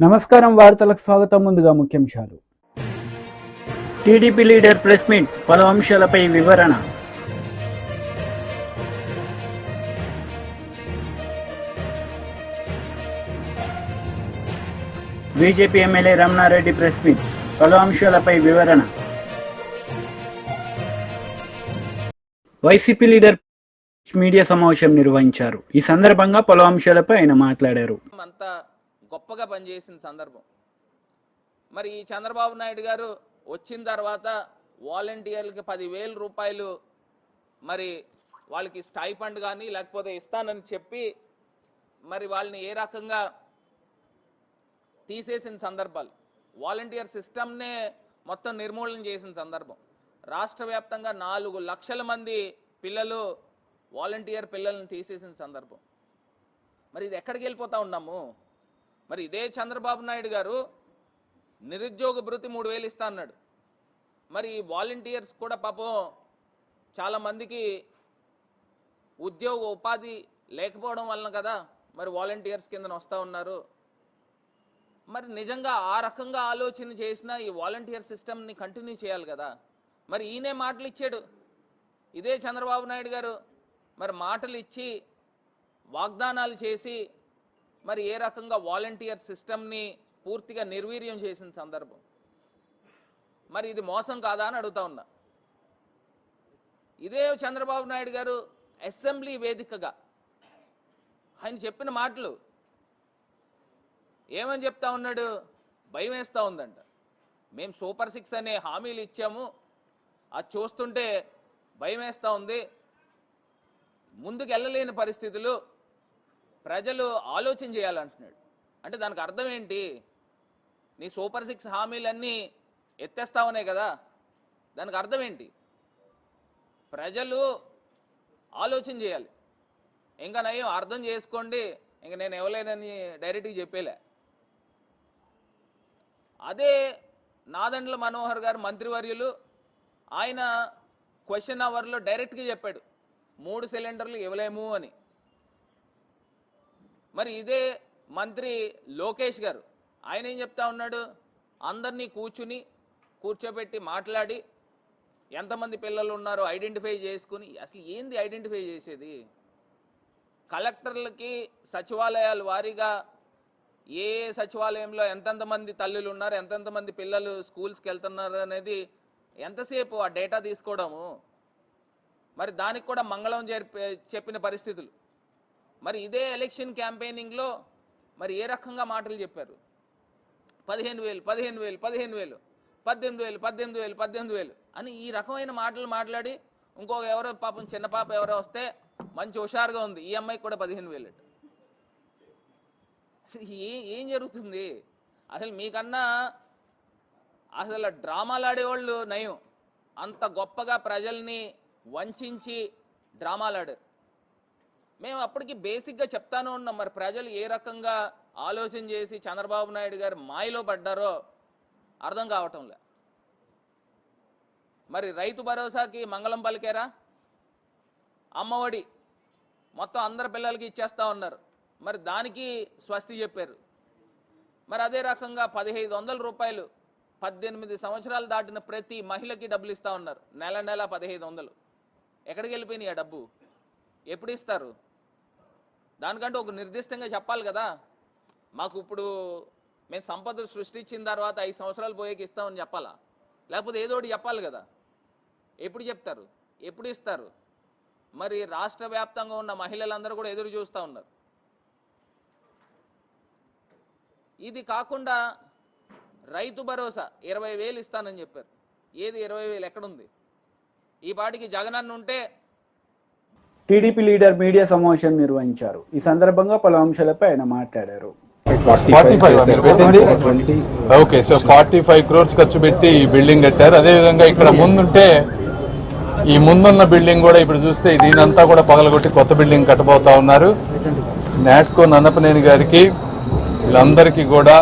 నమస్కారం, వార్తలకు స్వాగతం. ముందుగా ముఖ్యాంశాలు. టీడీపీ లీడర్ ప్రెస్ మీట్, పలు అంశాలపై వివరణ. BJP MLA Ramanareddy press meet, పలు అంశాలపై వివరణ. వైసీపీ లీడర్ మీడియా సమావేశం నిర్వహించారు. ఈ సందర్భంగా పలు అంశాలపై ఆయన మాట్లాడారు. అంతా గొప్పగా పనిచేసిన సందర్భం. మరి ఈ చంద్రబాబు నాయుడు గారు వచ్చిన తర్వాత వాలంటీర్లకి 10,000 రూపాయలు మరి వాళ్ళకి స్టైఫండ్ కానీ లేకపోతే ఇస్తానని చెప్పి మరి వాళ్ళని ఏ రకంగా తీసేసిన సందర్భాలు, వాలంటీర్ సిస్టమ్నే మొత్తం నిర్మూలన చేసిన సందర్భం. రాష్ట్ర వ్యాప్తంగా 4 లక్షల మంది పిల్లలు వాలంటీర్ పిల్లల్ని తీసేసిన సందర్భం. మరి ఇది ఎక్కడికి వెళ్ళిపోతా ఉన్నాము? మరి ఇదే చంద్రబాబు నాయుడు గారు నిరుద్యోగ భృతి 3,000 ఇస్తా అన్నాడు. మరి వాలంటీర్స్ కూడా పాపం చాలామందికి ఉద్యోగ ఉపాధి లేకపోవడం వలన కదా మరి వాలంటీర్స్ కింద వస్తూ ఉన్నారు. మరి నిజంగా ఆ రకంగా ఆలోచన చేసిన ఈ వాలంటీర్ సిస్టమ్ని కంటిన్యూ చేయాలి కదా. మరి ఈయనే మాటలు ఇచ్చాడు ఇదే చంద్రబాబు నాయుడు గారు. మరి మాటలు ఇచ్చి వాగ్దానాలు చేసి మరి ఏ రకంగా వాలంటీర్ సిస్టమ్ని పూర్తిగా నిర్వీర్యం చేసిన సందర్భం. మరి ఇది మోసం కాదా అని అడుగుతా ఉన్నా. ఇదే చంద్రబాబు నాయుడు గారు అసెంబ్లీ వేదికగా ఆయన చెప్పిన మాటలు ఏమని చెప్తా ఉన్నాడు? భయం వేస్తూ ఉందంట. మేము సూపర్ 6 అనే హామీలు ఇచ్చాము, అది చూస్తుంటే భయం వేస్తూ ఉంది, ముందుకు వెళ్ళలేని పరిస్థితులు, ప్రజలు ఆలోచన చేయాలంటున్నాడు. అంటే దానికి అర్థం ఏంటి? నీ సూపర్ 6 హామీలన్నీ ఎత్తేస్తావనే కదా. దానికి అర్థం ఏంటి? ప్రజలు ఆలోచన చేయాలి. ఇంకా నయం అర్థం చేసుకోండి, ఇంక నేను ఇవ్వలేనని డైరెక్ట్గా చెప్పేలే. అదే నాదెండ్ల మనోహర్ గారు మంత్రివర్యులు, ఆయన క్వశ్చన్ అవర్లో డైరెక్ట్గా చెప్పాడు 3 సిలిండర్లు ఇవ్వలేము అని. మరి ఇదే మంత్రి లోకేష్ గారు ఆయన ఏం చెప్తా ఉన్నాడు? అందరినీ కూర్చోబెట్టి మాట్లాడి ఎంతమంది పిల్లలు ఉన్నారో ఐడెంటిఫై చేసుకుని, అసలు ఏంది ఐడెంటిఫై చేసేది? కలెక్టర్లకి సచివాలయాల వారీగా ఏ సచివాలయంలో ఎంతెంతమంది తల్లులు ఉన్నారు, ఎంతెంతమంది పిల్లలు స్కూల్స్కి వెళ్తున్నారు అనేది ఎంతసేపు ఆ డేటా తీసుకోవడము. మరి దానికి కూడా మంగళం చెప్పిన పరిస్థితులు. మరి ఇదే ఎలక్షన్ క్యాంపెయినింగ్లో మరి ఏ రకంగా మాటలు చెప్పారు? 15,000 15,000 15,000 18,000 18,000 18,000 అని ఈ రకమైన మాటలు మాట్లాడి, ఇంకొక ఎవరో పాపం చిన్న పాప ఎవరో వస్తే మంచి హుషారుగా ఉంది, ఈ అమ్మాయికి కూడా 15,000. అసలు ఏం జరుగుతుంది? అసలు మీకన్నా అసలు డ్రామాలు ఆడేవాళ్ళు నయం. అంత గొప్పగా ప్రజల్ని వంచి డ్రామాలు ఆడారు. మేము అప్పటికి బేసిక్గా చెప్తాను ఉన్నాం. మరి ప్రజలు ఏ రకంగా ఆలోచన చేసి చంద్రబాబు నాయుడు గారు మాయలో పడ్డారో అర్థం కావటంలే. మరి రైతు భరోసాకి మంగళం పలికారా? అమ్మఒడి మొత్తం అందరి పిల్లలకి ఇచ్చేస్తా ఉన్నారు, మరి దానికి స్వస్తి చెప్పారు. మరి అదే రకంగా 1,500 రూపాయలు 18 సంవత్సరాలు దాటిన ప్రతి మహిళకి డబ్బులు ఇస్తూ ఉన్నారు. నెల 1,500. ఎక్కడికి వెళ్ళిపోయినాయి ఆ డబ్బు? ఎప్పుడు ఇస్తారు? దానికంటే ఒక నిర్దిష్టంగా చెప్పాలి కదా. మాకు ఇప్పుడు మేము సంపద సృష్టించిన తర్వాత 5 సంవత్సరాలు పోయేకి ఇస్తామని చెప్పాలా? లేకపోతే ఏదో ఒకటి చెప్పాలి కదా. ఎప్పుడు చెప్తారు? ఎప్పుడు ఇస్తారు? మరి రాష్ట్ర వ్యాప్తంగా ఉన్న మహిళలందరూ కూడా ఎదురు చూస్తూ ఉన్నారు. ఇది కాకుండా రైతు భరోసా 20,000 ఇస్తానని చెప్పారు. ఏది 20,000 ఎక్కడుంది? ఈ పాటికి జగనన్న ఉంటే. టీడీపీ లీడర్ మీడియా సమావేశం నిర్వహించారు. ఈ సందర్భంగా పలు అంశాలపై ఆయన మాట్లాడారు. 45 crores ఖర్చు పెట్టి ఈ బిల్డింగ్ కట్టారు. అదేవిధంగా ఇక్కడ ముందుంటే ఈ ముందున్న బిల్డింగ్ కూడా ఇప్పుడు చూస్తే దీనంతా కూడా పగలగొట్టి కొత్త బిల్డింగ్ కట్టబోతా ఉన్నారు. నాట్కో నన్నపనేని గారికి వీళ్ళందరికీ కూడా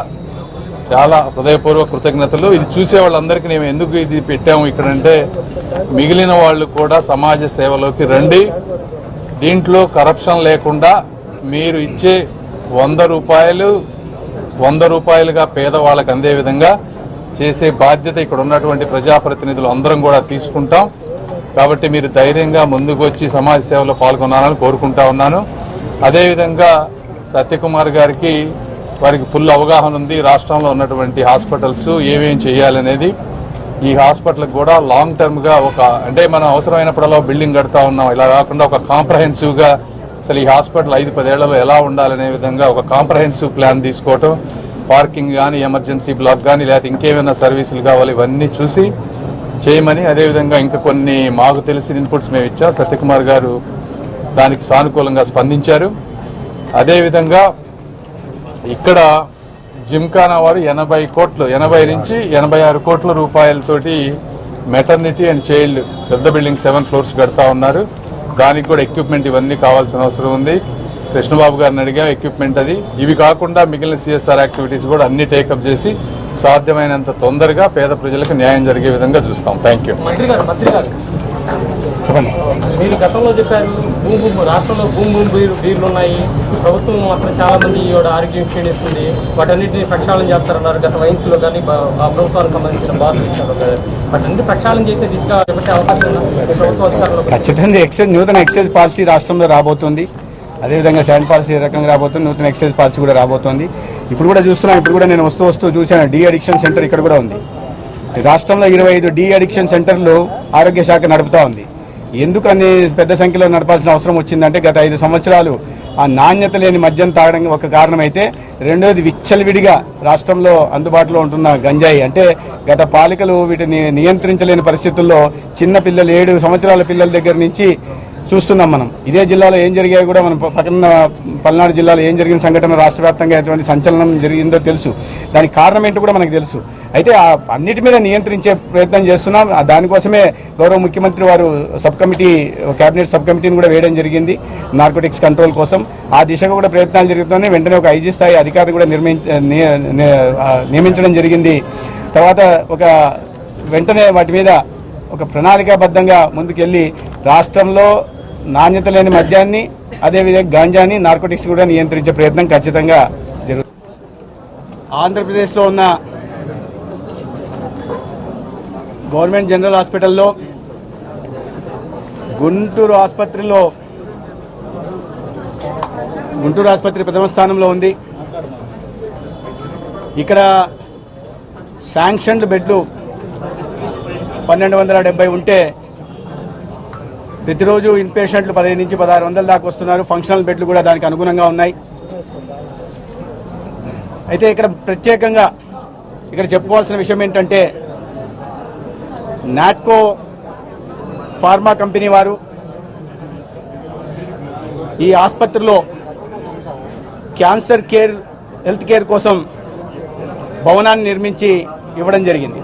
చాలా హృదయపూర్వక కృతజ్ఞతలు. ఇది చూసే వాళ్ళందరికీ మేము ఎందుకు ఇది పెట్టాము ఇక్కడంటే, మిగిలిన వాళ్ళు కూడా సమాజ సేవలోకి రండి, దీంట్లో కరప్షన్ లేకుండా మీరు ఇచ్చే 100 రూపాయలు రూపాయలుగా పేదవాళ్ళకు అందే విధంగా చేసే బాధ్యత ఇక్కడ ఉన్నటువంటి ప్రజాప్రతినిధులు అందరం కూడా తీసుకుంటాం. కాబట్టి మీరు ధైర్యంగా ముందుకు వచ్చి సమాజ సేవలో పాల్గొనాలని కోరుకుంటా ఉన్నాను. అదేవిధంగా సత్యకుమార్ గారికి వారికి ఫుల్ అవగాహన ఉంది రాష్ట్రంలో ఉన్నటువంటి హాస్పిటల్స్ ఏమేం చేయాలనేది. ఈ హాస్పిటల్కి కూడా లాంగ్ టర్మ్గా అంటే మనం అవసరమైనప్పుడల్లా బిల్డింగ్ కడతా ఉన్నాం, ఇలా కాకుండా ఒక కాంప్రహెన్సివ్గా అసలు ఈ హాస్పిటల్ 5-10 ఏళ్లలో ఎలా ఉండాలనే విధంగా ఒక కాంప్రహెన్సివ్ ప్లాన్ తీసుకోవటం, పార్కింగ్ కానీ ఎమర్జెన్సీ బ్లాక్ కానీ లేకపోతే ఇంకేమైనా సర్వీసులు కావాలి ఇవన్నీ చూసి చేయమని, అదేవిధంగా ఇంకా కొన్ని మాకు తెలిసిన ఇన్పుట్స్ మేము ఇచ్చా. సత్యకుమార్ గారు దానికి సానుకూలంగా స్పందించారు. అదేవిధంగా ఇక్కడ జిమ్ఖానా వారు 80 నుంచి 86 కోట్ల రూపాయలతోటి మెటర్నిటీ అండ్ చైల్డ్ పెద్ద బిల్డింగ్ 7 floors కడతా ఉన్నారు. దానికి కూడా ఎక్విప్మెంట్ ఇవన్నీ కావాల్సిన అవసరం ఉంది. కృష్ణబాబు గారిని అడిగా ఎక్విప్మెంట్ అది. ఇవి కాకుండా మిగిలిన సిఎస్ఆర్ యాక్టివిటీస్ కూడా అన్ని టేకప్ చేసి సాధ్యమైనంత తొందరగా పేద ప్రజలకు న్యాయం జరిగే విధంగా చూస్తాం. Thank you. చెప్పండి. మీరు గతంలో చెప్పారు రాష్ట్రంలో భూమి బీర్లు ఉన్నాయి, ప్రభుత్వం మాత్రం చాలా మంది ఆరోగ్యం క్షీణిస్తుంది, వాటన్నిటిని ప్రక్షాళన చేస్తారన్నారు. గత వయసులో కానీ ప్రభుత్వానికి సంబంధించిన బాధలు ఇచ్చారు. వాటన్నిటి ప్రక్షాళన చేసే దిశగా పెట్టే అవకాశం ఉందా ప్రభుత్వ అధికారులు? ఖచ్చితంగా నూతన ఎక్సైజ్ పాలసీ రాష్ట్రంలో రాబోతోంది. అదేవిధంగా శాండ్ పాలసీ ఏ రకంగా రాబోతుంది, నూతన ఎక్సైజ్ పాలసీ కూడా రాబోతోంది. ఇప్పుడు కూడా చూస్తున్నాం, ఇప్పుడు కూడా నేను వస్తూ చూశాను డీ అడిక్షన్ సెంటర్ ఇక్కడ కూడా ఉంది. రాష్ట్రంలో 25 డీ అడిక్షన్ సెంటర్లు ఆరోగ్య శాఖ నడుపుతా ఉంది. ఎందుకని పెద్ద సంఖ్యలో నడపాల్సిన అవసరం వచ్చిందంటే గత 5 సంవత్సరాలు ఆ నాణ్యత లేని మద్యం తాగడం ఒక కారణమైతే, రెండోది విచ్చలవిడిగా రాష్ట్రంలో అందుబాటులో ఉంటున్న గంజాయి. అంటే గత పాలికలు వీటిని నియంత్రించలేని పరిస్థితుల్లో చిన్న పిల్లలు 7 సంవత్సరాల పిల్లల దగ్గర నుంచి చూస్తున్నాం మనం. ఇదే జిల్లాలో ఏం జరిగాయో కూడా మనం పక్కన పల్నాడు జిల్లాలో ఏం జరిగిన సంఘటన రాష్ట్ర వ్యాప్తంగా ఎటువంటి సంచలనం జరిగిందో తెలుసు. దానికి కారణం ఏంటో కూడా మనకు తెలుసు. అయితే అన్నిటి మీద నియంత్రించే ప్రయత్నం చేస్తున్నాం. దానికోసమే గౌరవ ముఖ్యమంత్రి వారు కేబినెట్ సబ్ కమిటీని కూడా వేయడం జరిగింది నార్కోటిక్స్ కంట్రోల్ కోసం. ఆ దిశగా కూడా ప్రయత్నాలు జరుగుతున్నాయి. వెంటనే ఒక ఐజీ స్థాయి అధికారిని కూడా నియమించడం జరిగింది. తర్వాత వెంటనే వాటి మీద ఒక ప్రణాళికాబద్ధంగా ముందుకెళ్లి రాష్ట్రంలో నాణ్యత లేని మద్యాన్ని, అదేవిధంగా గాంజాని, నార్కోటిక్స్ కూడా నియంత్రించే ప్రయత్నం ఖచ్చితంగా జరుగుతుంది. ఆంధ్రప్రదేశ్లో ఉన్న గవర్నమెంట్ జనరల్ హాస్పిటల్లో గుంటూరు ఆసుపత్రి ప్రథమ స్థానంలో ఉంది. ఇక్కడ శాంక్షన్డ్ బెడ్లు 1270 ఉంటే ప్రతిరోజు ఇన్పేషెంట్లు 15 నుంచి 1600 దాకా వస్తున్నారు. ఫంక్షనల్ బెడ్లు కూడా దానికి అనుగుణంగా ఉన్నాయి. అయితే ఇక్కడ ప్రత్యేకంగా చెప్పుకోవాల్సిన విషయం ఏంటంటే, నాట్కో ఫార్మా కంపెనీ వారు ఈ ఆసుపత్రిలో క్యాన్సర్ హెల్త్ కేర్ కోసం భవనాన్ని నిర్మించి ఇవ్వడం జరిగింది.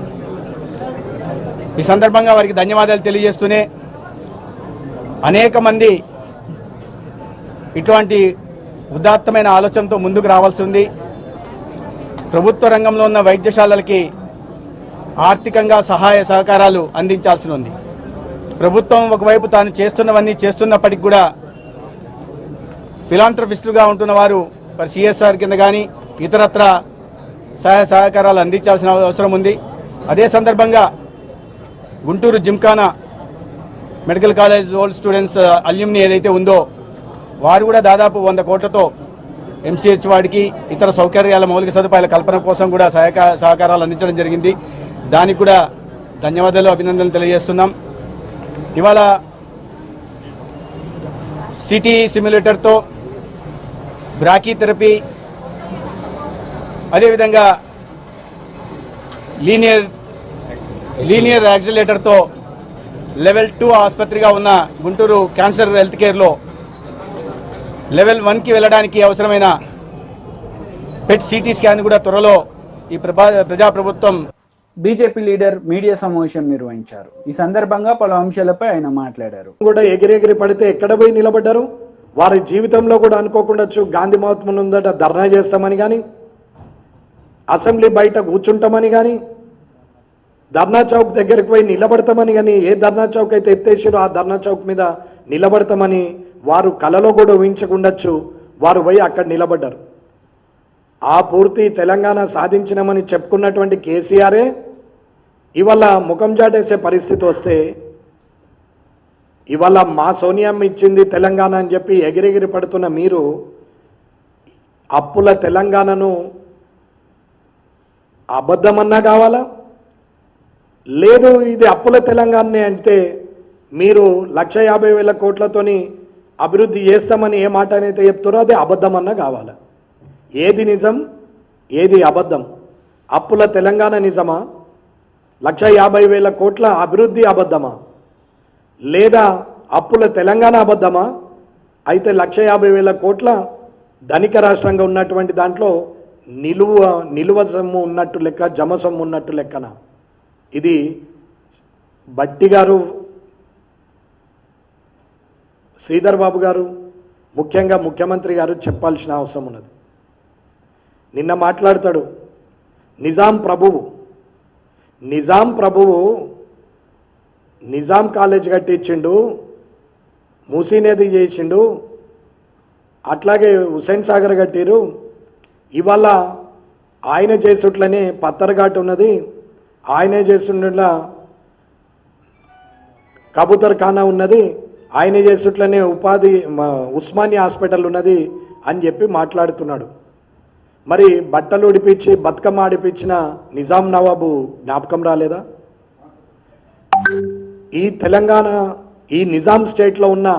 ఈ సందర్భంగా వారికి ధన్యవాదాలు తెలియజేస్తూనే, అనేక మంది ఇటువంటి ఉదాత్తమైన ఆలోచనతో ముందుకు రావాల్సి ఉంది. ప్రభుత్వ రంగంలో ఉన్న వైద్యశాలలకి ఆర్థికంగా సహాయ సహకారాలు అందించాల్సి ఉంది. ప్రభుత్వం ఒకవైపు తాను చేస్తున్నవన్నీ చేస్తున్నప్పటికీ కూడా ఫిలాంథ్రపిస్టులుగా ఉంటున్న వారు సిఎస్ఆర్ కింద కానీ ఇతరత్ర సహాయ సహకారాలు అందించాల్సిన అవసరం ఉంది. అదే సందర్భంగా Guntur Gymkhana medical college old students alumni ఏదైతే ఉందో, వారు కూడా దాదాపు 100 కోట్లతో ఎంసీహెచ్ వాడికి ఇతర సౌకర్యాల మౌలిక సదుపాయాల కల్పన కోసం కూడా సహకారాలు అందించడం జరిగింది. దానికి కూడా ధన్యవాదాలు, అభినందనలు తెలియజేస్తున్నాం. ఇవాళ సిటీ సిమ్యులేటర్తో బ్రాకీ థెరపీ, అదేవిధంగా లీనియర్ యాక్సిలరేటర్తో లెవెల్ 2 ఆసుపత్రిగా ఉన్న గుంటూరు క్యాన్సర్ హెల్త్ కేర్లో లెవెల్ 1కి వెళ్ళడానికి అవసరమైన పెట్ సిటీ స్కాన్ కూడా త్వరలో ఈ ప్రజాప్రభుత్వం. బీజేపీ లీడర్ మీడియా సమావేశం నిర్వహించారు. ఈ సందర్భంగా పలు అంశాలపై ఆయన మాట్లాడారు. కూడా ఎగిరెగిరి పడితే ఎక్కడ పోయి నిలబడ్డారు. వారి జీవితంలో కూడా అనుకోకుండా గాంధీ మహాత్మ ముందట ధర్నా చేస్తామని కానీ, అసెంబ్లీ బయట కూర్చుంటామని కానీ, ధర్నా చౌక్ దగ్గరికి పోయి నిలబడతామని కానీ, ఏ ధర్నా చౌక్ అయితే ఎత్తేసారో ఆ ధర్నా చౌక్ మీద నిలబడతామని వారు కలలో కూడా ఊహించకుండొచ్చు. వారు పోయి అక్కడ నిలబడ్డారు. ఆ పూర్తి తెలంగాణ సాధించినామని చెప్పుకున్నటువంటి కేసీఆరే ఇవాళ ముఖం చాటేసే పరిస్థితి వస్తే, ఇవాళ మా సోనియమ్మ ఇచ్చింది తెలంగాణ అని చెప్పి ఎగిరెగిరి పడుతున్న మీరు అప్పుల తెలంగాణను అబద్ధమన్నా కావాలా? లేదు ఇది అప్పుల తెలంగాణనే అంటే మీరు 1,50,000 కోట్లతోని అభివృద్ధి చేస్తామని ఏ మాట అయితే చెప్తారో అది అబద్ధమన్నా కావాలా? ఏది నిజం, ఏది అబద్ధం? అప్పుల తెలంగాణ నిజమా? 1,50,000 కోట్ల అభివృద్ధి అబద్ధమా? లేదా అప్పుల తెలంగాణ అబద్ధమా? అయితే 1,50,000 కోట్ల ధనిక రాష్ట్రంగా ఉన్నటువంటి దాంట్లో నిలువ సొమ్ము ఉన్నట్టు లెక్క, జమ సొమ్ము ఉన్నట్టు లెక్కన. ఇది బట్టి గారు, శ్రీధర్ బాబు గారు, ముఖ్యంగా ముఖ్యమంత్రి గారు చెప్పాల్సిన అవసరం ఉన్నది. నిన్న మాట్లాడతాడు నిజాం ప్రభువు నిజాం కాలేజ్ కట్టించిండు, మూసీనేది చేసిండు, అట్లాగే హుస్సేన్ సాగర్ కట్టిరు, ఇవాళ ఆయన చేసుట్లనే పత్తర్ఘాట్ ఉన్నది, ఆయనే చేస్తుండలా కబూతర్ ఖానా ఉన్నది, ఆయన చేసుట్లనే ఉస్మానియా హాస్పిటల్ ఉన్నది అని చెప్పి మాట్లాడుతున్నాడు. మరి బట్టలు ఉడిపించి బతుకమ్మ ఆడిపించిన నిజాం నవాబు జ్ఞాపకం రాలేదా? ఈ తెలంగాణ, ఈ నిజాం స్టేట్లో ఉన్న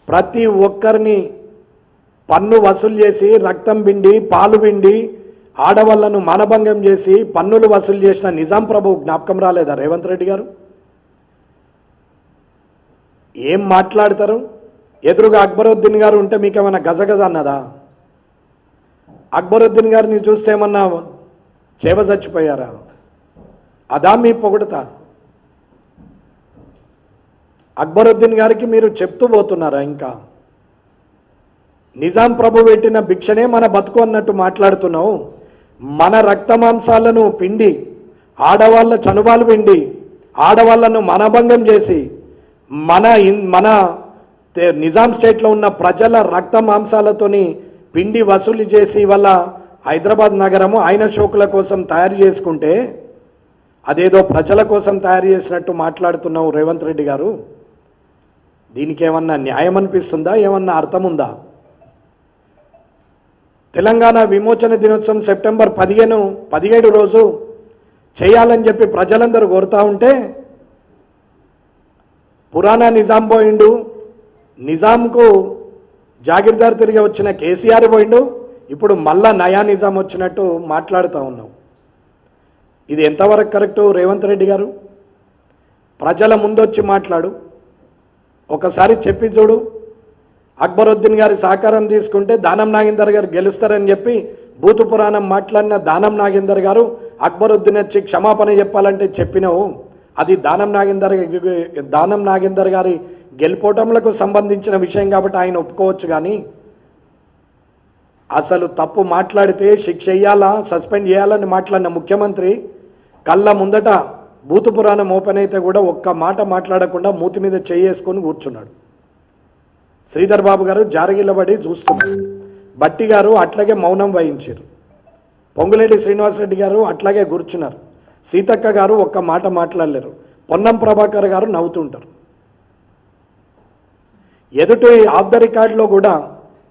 ప్రతి ఒక్కరిని పన్ను వసూలు చేసి, రక్తం పిండి, పాలు పిండి, ఆడవాళ్లను మానభంగం చేసి పన్నులు వసూలు చేసిన నిజాం ప్రభు జ్ఞాపకం రాలేదా రేవంత్ రెడ్డి గారు? ఏం మాట్లాడతారు? ఎదురుగా అక్బరుద్దీన్ గారు ఉంటే మీకేమన్నా గజగజ అన్నదా? అక్బరుద్దీన్ గారిని చూస్తే ఏమన్నా చేవ చచ్చిపోయారా? అదా మీ పొగుడతా? అక్బరుద్దీన్ గారికి మీరు చెప్తూ పోతున్నారా? ఇంకా నిజాం ప్రభు పెట్టిన భిక్షనే మన బతుకు అన్నట్టు మాట్లాడుతున్నావు. మన రక్తమాంసాలను పిండి, ఆడవాళ్ళ చనుబాలు పిండి, ఆడవాళ్లను మనభంగం చేసి మన నిజాం స్టేట్లో ఉన్న ప్రజల రక్త మాంసాలతోని పిండి వసూలు చేసి వల్ల హైదరాబాద్ నగరము ఆయన షోకుల కోసం తయారు చేసుకుంటే అదేదో ప్రజల కోసం తయారు చేసినట్టు మాట్లాడుతున్నావు రేవంత్ రెడ్డి గారు. దీనికి ఏమన్నా న్యాయం అనిపిస్తుందా? ఏమన్నా అర్థం ఉందా? తెలంగాణ విమోచన దినోత్సవం సెప్టెంబర్ 17 రోజు చేయాలని చెప్పి ప్రజలందరూ కోరుతా ఉంటే పురాణా నిజాం పోయిండు, నిజాంకు జాగీర్దార్ తిరిగి వచ్చిన కేసీఆర్ పోయిండు, ఇప్పుడు మళ్ళా నయా నిజాం వచ్చినట్టు మాట్లాడుతూ ఉన్నాం. ఇది ఎంతవరకు కరెక్టు రేవంత్ రెడ్డి గారు? ప్రజల ముందొచ్చి మాట్లాడు, ఒకసారి చెప్పి చూడు. అక్బరుద్దీన్ గారి సహకారం తీసుకుంటే దానం నాగేందర్ గారు గెలుస్తారని చెప్పి భూతు పురాణం మాట్లాడిన దానం నాగేందర్ గారు అక్బరుద్దీన్ వచ్చి క్షమాపణ చెప్పాలంటే చెప్పినావు. అది దానం నాగేందర్ గారి గెలుపోవటంలకు సంబంధించిన విషయం కాబట్టి ఆయన ఒప్పుకోవచ్చు. కానీ అసలు తప్పు మాట్లాడితే శిక్ష వేయాలా, సస్పెండ్ చేయాలని మాట్లాడిన ముఖ్యమంత్రి కళ్ళ ముందట భూతు పురాణం ఓపెన్ అయితే కూడా ఒక్క మాట మాట్లాడకుండా మూతి మీద చేసుకొని కూర్చున్నాడు. శ్రీధర్ బాబు గారు జారగిల్లబడి చూస్తున్నారు. బట్టి గారు అట్లాగే మౌనం వహించారు. పొంగులేటి శ్రీనివాసరెడ్డి గారు అట్లాగే కూర్చున్నారు. సీతక్క గారు ఒక్క మాట మాట్లాడలేరు. పొన్నం ప్రభాకర్ గారు నవ్వుతుంటారు. ఎదుటి ఆఫ్ ద రికార్డులో కూడా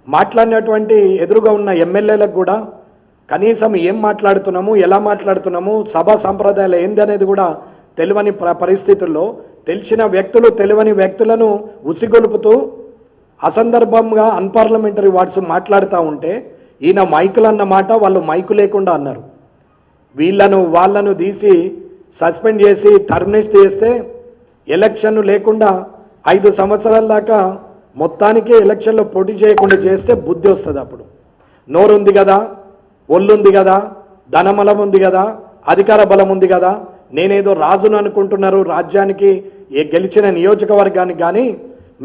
మాట్లాడినటువంటి ఎదురుగా ఉన్న ఎమ్మెల్యేలకు కూడా కనీసం ఏం మాట్లాడుతున్నాము, ఎలా మాట్లాడుతున్నాము, సభా సంప్రదాయాలు ఏంది అనేది కూడా తెలియని పరిస్థితుల్లో తెలిసిన వ్యక్తులు తెలియని వ్యక్తులను ఉసిగొలుపుతూ అసందర్భంగా అన్పార్లమెంటరీ వర్డ్స్ మాట్లాడుతూ ఉంటే ఈయన మైకులు అన్న మాట వాళ్ళు మైకు లేకుండా అన్నారు. వాళ్ళను తీసి సస్పెండ్ చేసి టర్మినేట్ చేస్తే ఎలక్షన్ లేకుండా 5 సంవత్సరాల దాకా మొత్తానికి ఎలక్షన్లో పోటీ చేయకుండా చేస్తే బుద్ధి వస్తుంది. అప్పుడు నోరుంది కదా, ఒళ్ళుంది కదా, ధనబలం ఉంది కదా, అధికార బలం ఉంది కదా, నేనేదో రాజును అనుకుంటున్నారు. రాజ్యానికి గెలిచిన నియోజకవర్గానికి కానీ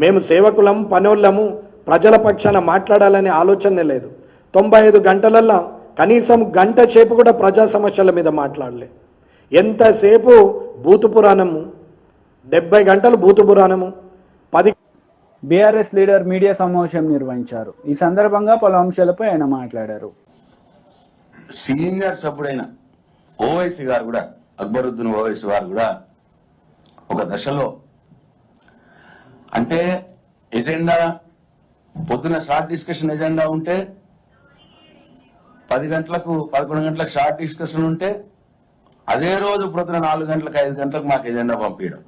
మేము సేవకులం, పనోళ్ళము, ప్రజల పక్షాన మాట్లాడాలనే ఆలోచనే లేదు. 95 గంటలల్లో కనీసం గంట సేపు కూడా ప్రజా సమస్యల మీద మాట్లాడలే. ఎంతసేపు భూతు పురాణము, 70 గంటలు భూతు పురాణము. బీఆర్ఎస్ లీడర్ మీడియా సమావేశం నిర్వహించారు. ఈ సందర్భంగా పలు అంశాలపై ఆయన మాట్లాడారు. సీనియర్ సభ్యుడైన ఓవైసీ గారు కూడా, అక్బరుద్దీన్ ఓవైసీ గారు కూడా ఒక దశలో అంటే ఎజెండా పొద్దున షార్ట్ డిస్కషన్ ఎజెండా ఉంటే 10 గంటలకు 11 గంటలకు షార్ట్ డిస్కషన్ ఉంటే అదే రోజు పొద్దున 4 గంటలకు 5 గంటలకు మాకు ఎజెండా పంపించడం.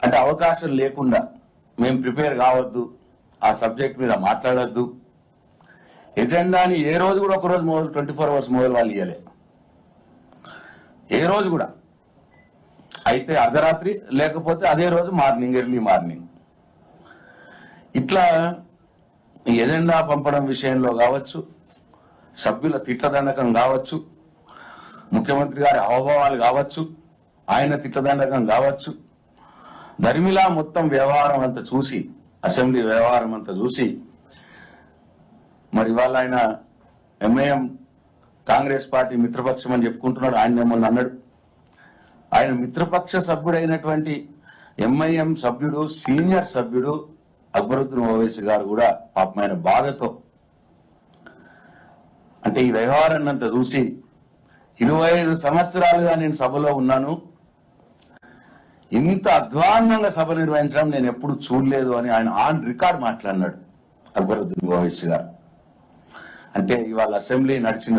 అంటే అవకాశం లేకుండా మేము ప్రిపేర్ కావద్దు, ఆ సబ్జెక్ట్ మీద మాట్లాడద్దు, ఎజెండాని ఏ రోజు కూడా ఒక రోజు మొదలు 24 అవర్స్ మొదలు వాళ్ళు ఇవ్వలే, ఏ రోజు కూడా. అయితే అర్ధరాత్రి లేకపోతే అదే రోజు మార్నింగ్, ఎర్లీ మార్నింగ్. ఇట్లా ఎజెండా పంపడం విషయంలో కావచ్చు, సభ్యుల తిట్లదండకం కావచ్చు, ముఖ్యమంత్రి గారి హావభావాలు కావచ్చు, ఆయన తిట్లదండకం కావచ్చు, ధర్మిలా మొత్తం వ్యవహారం అంతా చూసి, అసెంబ్లీ వ్యవహారం అంతా చూసి, మరి ఇవాళ ఆయన ఎంఐఎం కాంగ్రెస్ పార్టీ మిత్రపక్షం అని చెప్పుకుంటున్నాడు. ఆయన ఏమన్నా అన్నాడు, ఆయన మిత్రపక్ష సభ్యుడైనటువంటి ఎంఐఎం సభ్యుడు, సీనియర్ సభ్యుడు అక్బరుద్దీన్ ఓవైసీ గారు కూడా పాపమైన బాధతో, అంటే ఈ వ్యవహారాన్ని అంతా చూసి 25 సంవత్సరాలుగా నేను సభలో ఉన్నాను, ఇంత అధ్వాన్నంగా సభ నిర్వహించడం నేను ఎప్పుడు చూడలేదు అని ఆయన ఆన్ రికార్డ్ మాట్లాడినాడు అక్బరుద్దీన్ ఓవైసీ గారు. అంటే ఇవాళ అసెంబ్లీ నడిచిన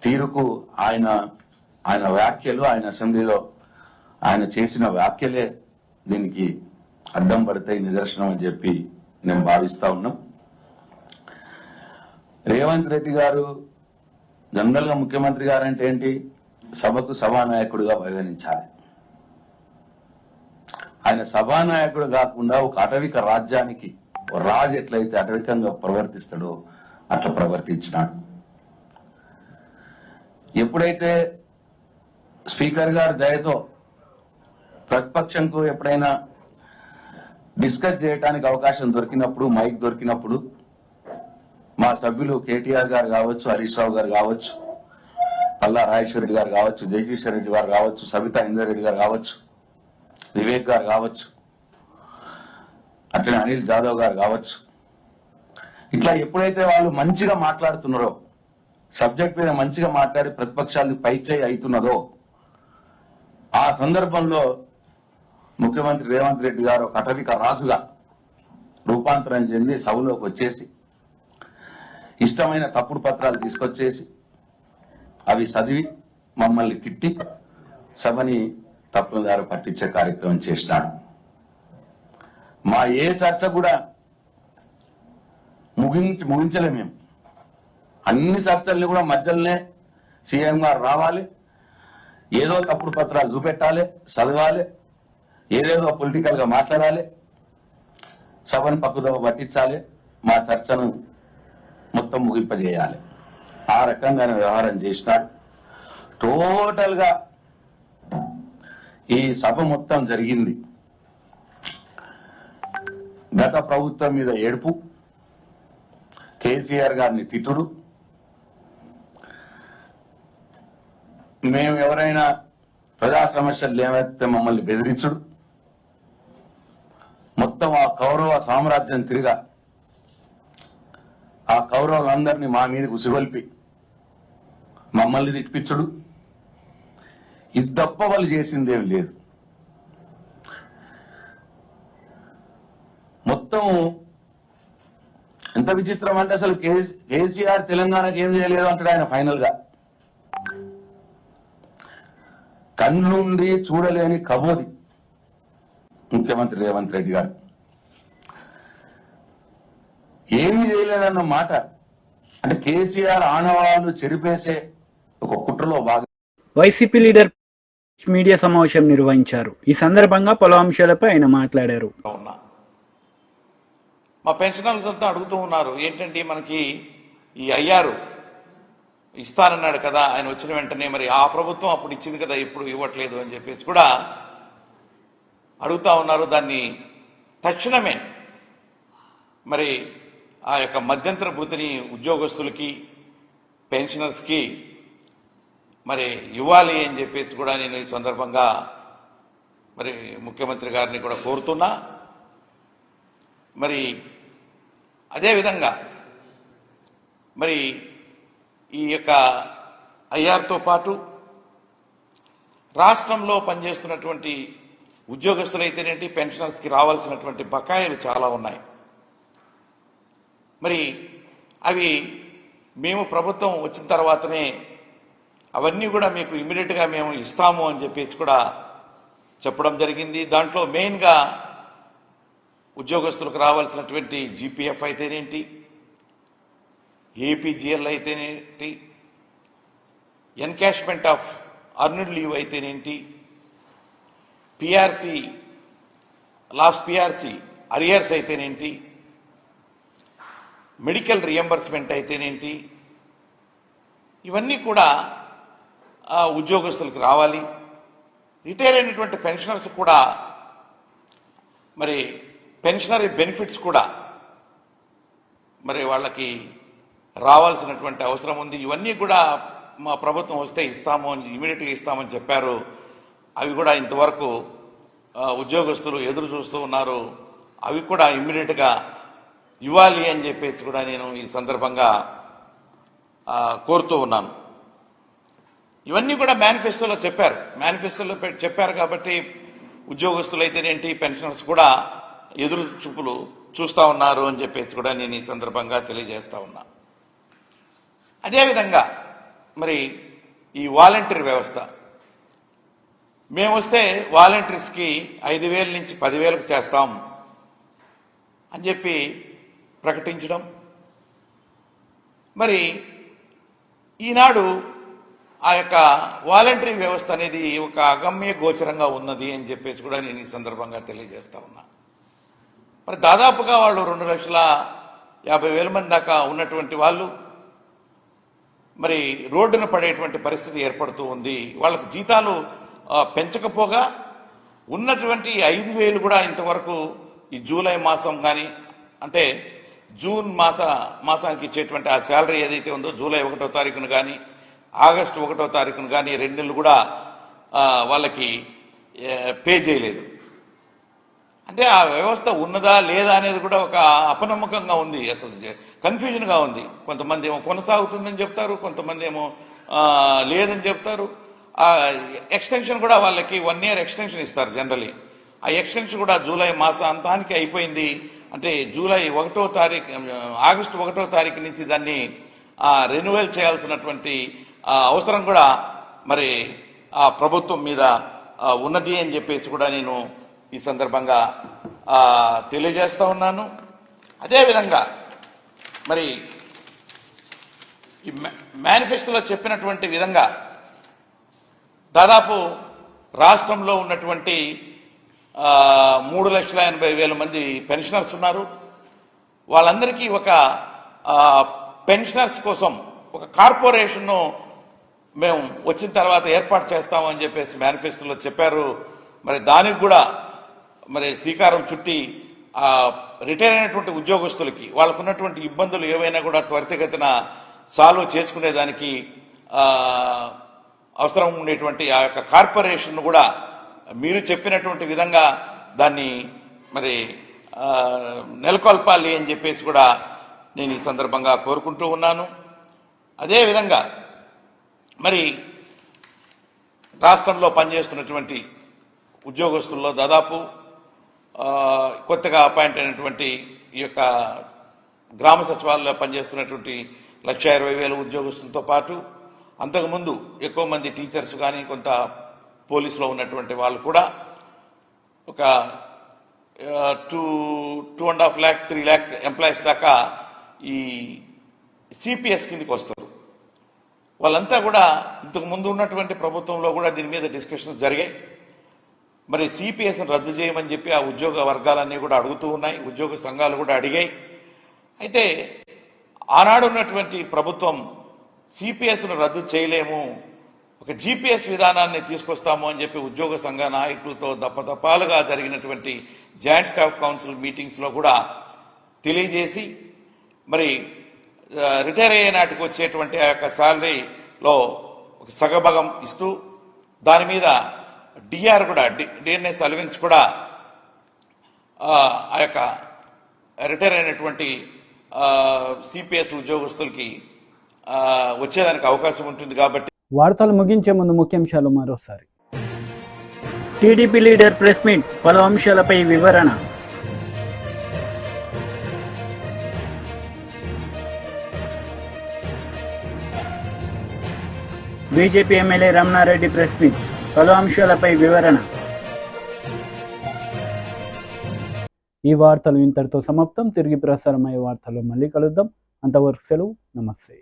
తీరుకు ఆయన వ్యాఖ్యలు, ఆయన అసెంబ్లీలో ఆయన చేసిన వ్యాఖ్యలే దీనికి అడ్డం పడతాయి, నిదర్శనం అని చెప్పి నేను భావిస్తా ఉన్నాం. రేవంత్ రెడ్డి గారు జనరల్ గా ముఖ్యమంత్రి గారు అంటే ఏంటి, సభకు సభానాయకుడిగా పరిగణించాలి. ఆయన సభానాయకుడు కాకుండా ఒక అటవిక రాజ్యానికి రాజు ఎట్లయితే అటవికంగా ప్రవర్తిస్తాడో అట్లా ప్రవర్తించినాడు. ఎప్పుడైతే స్పీకర్ గారి దయతో ప్రతిపక్షంకు ఎప్పుడైనా డిస్కస్ చేయడానికి అవకాశం దొరికినప్పుడు, మైక్ దొరికినప్పుడు మా సభ్యులు కేటీఆర్ గారు కావచ్చు, హరీష్ రావు గారు కావచ్చు, పల్లా రాజేశ్వర రెడ్డి గారు కావచ్చు, జగదీశ్వర్ రెడ్డి గారు కావచ్చు, సబితా ఇందర్ గారు కావచ్చు, వివేక్ గారు కావచ్చు, అట్లనే అనిల్ జాదవ్ గారు కావచ్చు, ఇట్లా ఎప్పుడైతే వాళ్ళు మంచిగా మాట్లాడుతున్నారో, సబ్జెక్ట్ మీద మంచిగా మాట్లాడి ప్రతిపక్షాలు పైచేయి అవుతున్నదో, ఆ సందర్భంలో ముఖ్యమంత్రి రేవంత్ రెడ్డి గారు ఒక అటవిక రాజుగా రూపాంతరం చెంది సభలోకి వచ్చేసి ఇష్టమైన తప్పుడు పత్రాలు తీసుకొచ్చేసి అవి చదివి మమ్మల్ని తిట్టి సభని తప్పుదారి పట్టించే కార్యక్రమం చేసినాడు. మా ఏ చర్చ కూడా ముగించలే మేము. అన్ని చర్చల్ని కూడా మధ్యలోనే సీఎం గారు రావాలి, ఏదో తప్పుడు పత్రాలు చూపెట్టాలి, చదవాలి, ఏదేదో పొలిటికల్ గా మాట్లాడాలి, సభను పక్కుదోవ పట్టించాలి, మా చర్చను మొత్తం ముగింపజేయాలి. ఆ రకంగా వ్యవహారం చేసినాడు. టోటల్ గా ఈ సభ మొత్తం జరిగింది గత ప్రభుత్వం మీద ఏడుపు, కేసీఆర్ గారిని తిట్టుడు, మేము ఎవరైనా ప్రజా సమస్యలు లేవైతే మమ్మల్ని బెదిరించుడు, మొత్తం ఆ కౌరవ సామ్రాజ్యం తిరిగా ఆ కౌరవులందరినీ మా మీదకి ఉసిగొల్పి మమ్మల్ని తిట్టిపించుడు, ఇది తప్ప వాళ్ళు చేసిందేం లేదు. మొత్తం ఎంత విచిత్రం అంటే అసలు కేసీఆర్ తెలంగాణకి ఏం చేయలేదు అంటాడు ఆయన. ఫైనల్ గా కన్నుండి చూడలేని కబోది ముఖ్యమంత్రి రేవంత్ రెడ్డి గారు. ఏమీ చేయలేదన్న మాట అంటే కేసీఆర్ ఆనవాళ్లు చెరిపేసే ఒక కుట్రలో భాగం. వైసీపీ లీడర్ మీడియా సమావేశం నిర్వహించారు. ఈ సందర్భంగా పలు అంశాలపై ఆయన మాట్లాడారు. మా పెన్షనర్స్ అంతా అడుగుతూ ఉన్నారు, ఏంటంటే మనకి ఈ అయ్యారు ఇస్తానన్నాడు కదా ఆయన వచ్చిన వెంటనే, మరి ఆ ప్రభుత్వం అప్పుడు ఇచ్చింది కదా ఇప్పుడు ఇవ్వట్లేదు అని చెప్పేసి కూడా అడుగుతా ఉన్నారు. దాన్ని తక్షణమే మరి ఆ యొక్క మధ్యంతర భృతిని ఉద్యోగస్తులకి, పెన్షనర్స్కి మరి ఇవ్వాలి అని చెప్పేసి కూడా నేను ఈ సందర్భంగా మరి ముఖ్యమంత్రి గారిని కూడా కోరుతున్నా. మరి అదేవిధంగా మరి ఈ యొక్క ఐఆర్తో పాటు రాష్ట్రంలో పనిచేస్తున్నటువంటి ఉద్యోగస్తులైతేనేంటి, పెన్షనర్స్కి రావాల్సినటువంటి బకాయిలు చాలా ఉన్నాయి. మరి అవి మేము ప్రభుత్వం వచ్చిన తర్వాతనే అవన్నీ కూడా మీకు ఇమ్మీడియట్గా మేము ఇస్తాము అని చెప్పేసి కూడా చెప్పడం జరిగింది. దాంట్లో మెయిన్గా ఉద్యోగస్తులకు రావాల్సినటువంటి జీపీఎఫ్ అయితేనేంటి, ఏపీజీఎల్ అయితేనేంటి, ఎన్కాష్మెంట్ ఆఫ్ అర్న్డ్ లీవ్ అయితేనేంటి, పిఆర్సీ లాస్ట్ పిఆర్సీ అరియర్స్ అయితేనేంటి, మెడికల్ రియంబర్స్మెంట్ అయితేనేంటి, ఇవన్నీ కూడా ఉద్యోగస్తులకు రావాలి. రిటైర్ అయినటువంటి పెన్షనర్స్ కూడా మరి పెన్షనరీ బెనిఫిట్స్ కూడా మరి వాళ్ళకి రావాల్సినటువంటి అవసరం ఉంది. ఇవన్నీ కూడా మా ప్రభుత్వం వస్తే ఇస్తాము అని, ఇమీడియట్గా ఇస్తామని చెప్పారు. అవి కూడా ఇంతవరకు ఉద్యోగస్తులు ఎదురు చూస్తూ ఉన్నారు. అవి కూడా ఇమ్మీడియట్గా ఇవ్వాలి అని చెప్పేసి కూడా నేను ఈ సందర్భంగా కోరుతూ ఉన్నాను. ఇవన్నీ కూడా మేనిఫెస్టోలో చెప్పారు. మేనిఫెస్టోలో చెప్పారు కాబట్టి ఉద్యోగస్తులు అయితేనేంటి, పెన్షనర్స్ కూడా ఎదురు చూపులు చూస్తూ ఉన్నారు అని చెప్పేసి కూడా నేను ఈ సందర్భంగా తెలియజేస్తా ఉన్నా. అదేవిధంగా మరి ఈ వాలంటీర్ వ్యవస్థ, మేము వస్తే వాలంటీర్స్కి 5,000 నుంచి 10,000కు చేస్తాం అని చెప్పి ప్రకటించడం, మరి ఈనాడు ఆ యొక్క వాలంటరీ వ్యవస్థ అనేది ఒక అగమ్య గోచరంగా ఉన్నది అని చెప్పేసి కూడా నేను ఈ సందర్భంగా తెలియజేస్తా ఉన్నా. మరి దాదాపుగా వాళ్ళు 2,50,000 మంది దాకా ఉన్నటువంటి వాళ్ళు మరి రోడ్డున పడేటువంటి పరిస్థితి ఏర్పడుతూ ఉంది. వాళ్ళకు జీతాలు పెంచకపోగా ఉన్నటువంటి 5,000 కూడా ఇంతవరకు ఈ జూలై మాసం కానీ, అంటే జూన్ మాసానికి ఇచ్చేటువంటి ఆ శాలరీ ఏదైతే ఉందో జూలై 1వ తారీఖున కానీ ఆగస్టు 1వ తారీఖున కానీ 2 నెలలు కూడా వాళ్ళకి పే చేయలేదు. అంటే ఆ వ్యవస్థ ఉన్నదా లేదా అనేది కూడా ఒక అపనమ్మకంగా ఉంది, అసలు కన్ఫ్యూజన్గా ఉంది. కొంతమంది ఏమో కొనసాగుతుందని చెప్తారు, కొంతమంది ఏమో లేదని చెప్తారు. ఎక్స్టెన్షన్ కూడా వాళ్ళకి 1 year ఎక్స్టెన్షన్ ఇస్తారు జనరలీ. ఆ ఎక్స్టెన్షన్ కూడా జూలై మాసాంతానికి అయిపోయింది. అంటే జూలై 1వ తారీఖు, ఆగస్టు 1వ తారీఖు నుంచి దాన్ని రెన్యువల్ చేయాల్సినటువంటి అవసరం కూడా మరి ఆ ప్రభుత్వం మీద ఉన్నది అని చెప్పేసి కూడా నేను ఈ సందర్భంగా తెలియజేస్తా ఉన్నాను. అదేవిధంగా మరి ఈ మేనిఫెస్టోలో చెప్పినటువంటి విధంగా దాదాపు రాష్ట్రంలో ఉన్నటువంటి 3,80,000 మంది పెన్షనర్స్ ఉన్నారు. వాళ్ళందరికీ ఒక పెన్షనర్స్ కోసం ఒక కార్పొరేషన్ను మేము వచ్చిన తర్వాత ఏర్పాటు చేస్తామని చెప్పేసి మేనిఫెస్టోలో చెప్పారు. మరి దానికి కూడా మరి శ్రీకారం చుట్టి రిటైర్ అయినటువంటి ఉద్యోగస్తులకి వాళ్ళకున్నటువంటి ఇబ్బందులు ఏవైనా కూడా త్వరితగతిన సాల్వ్ చేసుకునేదానికి అవసరం ఉండేటువంటి ఆ యొక్క కార్పొరేషన్ కూడా మీరు చెప్పినటువంటి విధంగా దాన్ని మరి నెలకొల్పాలి అని చెప్పేసి కూడా నేను ఈ సందర్భంగా కోరుకుంటూ ఉన్నాను. అదేవిధంగా మరి రాష్ట్రంలో పనిచేస్తున్నటువంటి ఉద్యోగస్తుల్లో దాదాపు కొత్తగా అపాయింట్ అయినటువంటి ఈ యొక్క గ్రామ సచివాలయంలో పనిచేస్తున్నటువంటి 1,20,000 ఉద్యోగస్తులతో పాటు అంతకుముందు ఎక్కువ మంది టీచర్స్ కానీ కొంత పోలీసులో ఉన్నటువంటి వాళ్ళు కూడా ఒక 2.5 lakh 3 lakh ఎంప్లాయీస్ దాకా ఈ సిపిఎస్ కిందకి వస్తారు. వాళ్ళంతా కూడా ఇంతకు ముందు ఉన్నటువంటి ప్రభుత్వంలో కూడా దీని మీద డిస్కషన్స్ జరిగాయి. మరి సిపిఎస్ను రద్దు చేయమని చెప్పి ఆ ఉద్యోగ వర్గాలన్నీ కూడా అడుగుతూ ఉన్నాయి, ఉద్యోగ సంఘాలు కూడా అడిగాయి. అయితే ఆనాడు ఉన్నటువంటి ప్రభుత్వం సిపిఎస్ను రద్దు చేయలేము, ఒక జిపిఎస్ విధానాన్ని తీసుకొస్తాము అని చెప్పి ఉద్యోగ సంఘ నాయకులతో దప్పదప్పాలుగా జరిగినటువంటి జాయింట్ స్టాఫ్ కౌన్సిల్ మీటింగ్స్లో కూడా తెలియజేసి మరి రిటైర్ అయ్యే నాటికి వచ్చేటువంటి ఆ యొక్క శాలరీలో ఒక సగభాగం ఇస్తూ దాని మీద డిఆర్ కూడా డిఎన్ఎస్ అలవెన్స్ కూడా ఆ యొక్క రిటైర్ అయినటువంటి సిపిఎస్ ఉద్యోగస్తులకి వచ్చేదానికి అవకాశం ఉంటుంది కాబట్టి. వార్తలు ముగించే ముందు ముఖ్యాంశాలు మరోసారి. టీడీపీ లీడర్ ప్రెస్ మీట్, పలు అంశాలపై వివరణ. BJP MLA Ramanareddy press meet, పలు అంశాలపై వివరణ. ఈ వార్తలు ఇంతటితో సమాప్తం. తిరిగి ప్రసారమయ్యే వార్తల్లో మళ్ళీ కలుద్దాం. అంతవరకు సెలవు. నమస్తే.